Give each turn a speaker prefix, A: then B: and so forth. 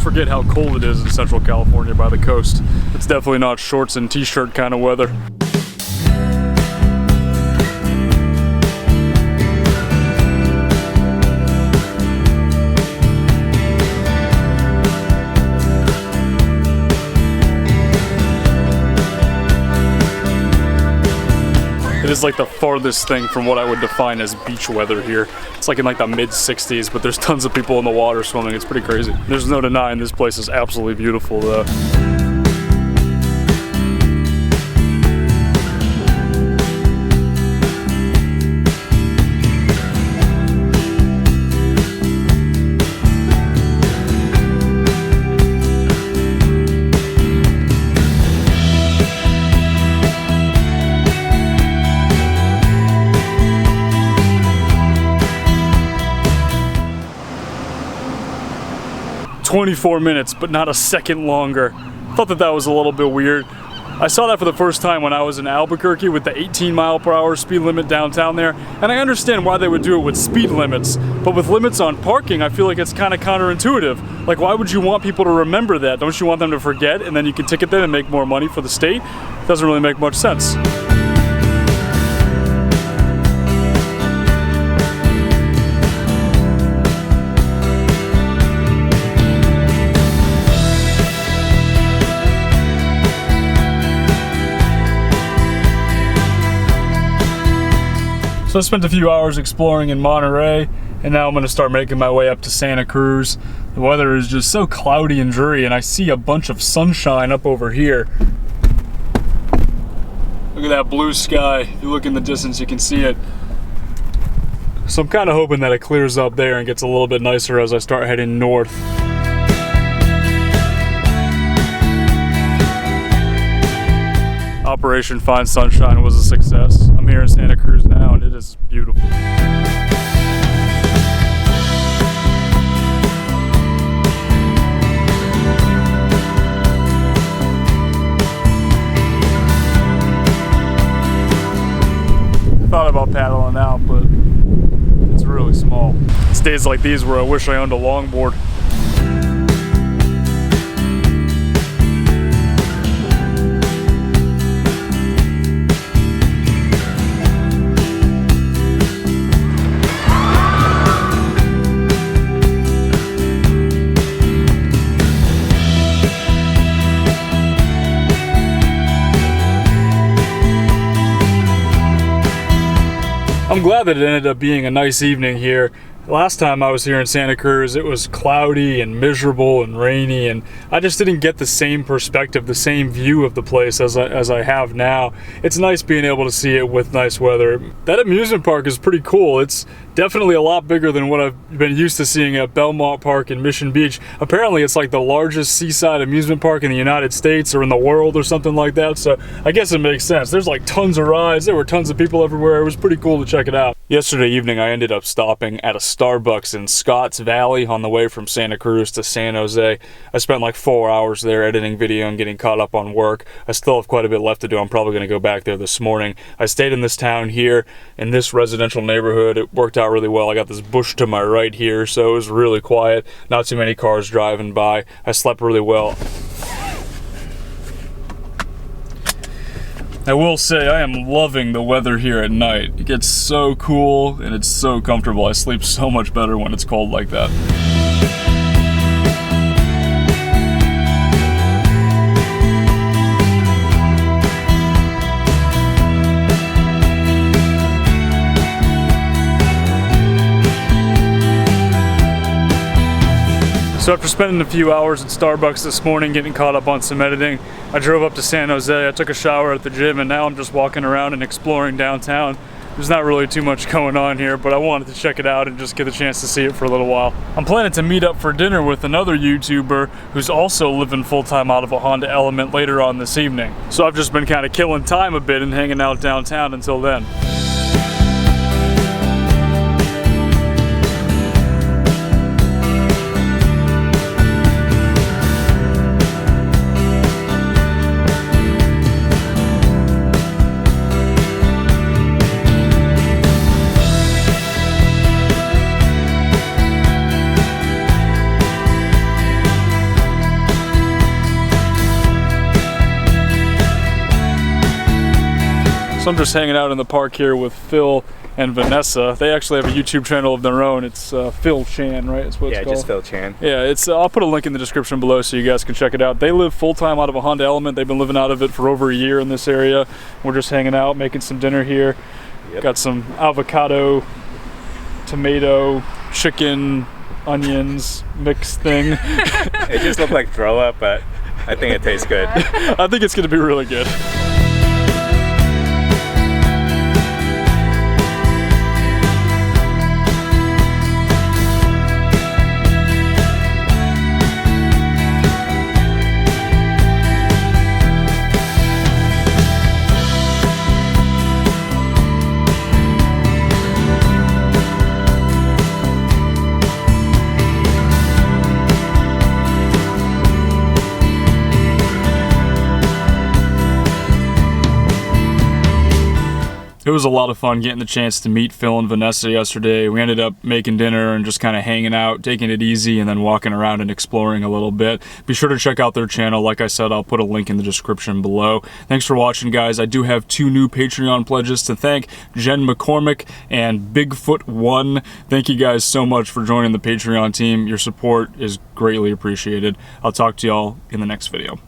A: forget how cold it is in Central California by the coast. It's definitely not shorts and t-shirt kind of weather. It is like the farthest thing from what I would define as beach weather here. It's like in like the mid 60s, but there's tons of people in the water swimming. It's pretty crazy. There's no denying this place is absolutely beautiful though. 24 minutes, but not a second longer. Thought that was a little bit weird. I saw that for the first time when I was in Albuquerque with the 18-mile-per-hour speed limit downtown there, and I understand why they would do it with speed limits, but with limits on parking, I feel like it's kind of counterintuitive. Like, why would you want people to remember that? Don't you want them to forget, and then you can ticket them and make more money for the state? Doesn't really make much sense. So I spent a few hours exploring in Monterey, and now I'm going to start making my way up to Santa Cruz. The weather is just so cloudy and dreary, and I see a bunch of sunshine up over here. Look at that blue sky. If you look in the distance, you can see it. So I'm kind of hoping that it clears up there and gets a little bit nicer as I start heading north. Operation Find Sunshine was a success. I'm here in Santa Cruz now, and it is beautiful. Thought about paddling out, but it's really small. It's days like these where I wish I owned a longboard. I'm glad that it ended up being a nice evening here. Last time I was here in Santa Cruz, it was cloudy and miserable and rainy, and I just didn't get the same perspective, the same view of the place as I have now. It's nice being able to see it with nice weather. That amusement park is pretty cool. It's definitely a lot bigger than what I've been used to seeing at Belmont Park in Mission Beach. Apparently it's like the largest seaside amusement park in the United States or in the world or something like that, so I guess it makes sense. There's like tons of rides, there were tons of people everywhere. It was pretty cool to check it out. Yesterday evening I ended up stopping at a Starbucks in Scotts Valley on the way from Santa Cruz to San Jose. I spent like 4 hours there editing video and getting caught up on work. I still have quite a bit left to do. I'm probably going to go back there this morning. I stayed in this town here in this residential neighborhood. It worked out really well. I got this bush to my right here, so it was really quiet. Not too many cars driving by. I slept really well. I will say I am loving the weather here at night. It gets so cool and it's so comfortable. I sleep so much better when it's cold like that. So after spending a few hours at Starbucks this morning getting caught up on some editing, I drove up to San Jose, I took a shower at the gym, and now I'm just walking around and exploring downtown. There's not really too much going on here, but I wanted to check it out and just get a chance to see it for a little while. I'm planning to meet up for dinner with another YouTuber who's also living full-time out of a Honda Element later on this evening. So I've just been kind of killing time a bit and hanging out downtown until then. So I'm just hanging out in the park here with Phil and Vanessa. They actually have a YouTube channel of their own. It's Phil Chan, right? That's what it's called.
B: Yeah, just Phil Chan.
A: Yeah, it's. I'll put a link in the description below so you guys can check it out. They live full-time out of a Honda Element. They've been living out of it for over a year in this area. We're just hanging out, making some dinner here.
B: Yep.
A: Got some avocado, tomato, chicken, onions mixed thing.
B: It just looked like throw up, but I think it tastes good.
A: I think it's gonna be really good. It was a lot of fun getting the chance to meet Phil and Vanessa yesterday. We ended up making dinner and just kind of hanging out, taking it easy, and then walking around and exploring a little bit. Be sure to check out their channel. Like I said, I'll put a link in the description below. Thanks for watching, guys. I do have 2 new Patreon pledges to thank: Jen McCormick and Bigfoot1. Thank you guys so much for joining the Patreon team. Your support is greatly appreciated. I'll talk to y'all in the next video.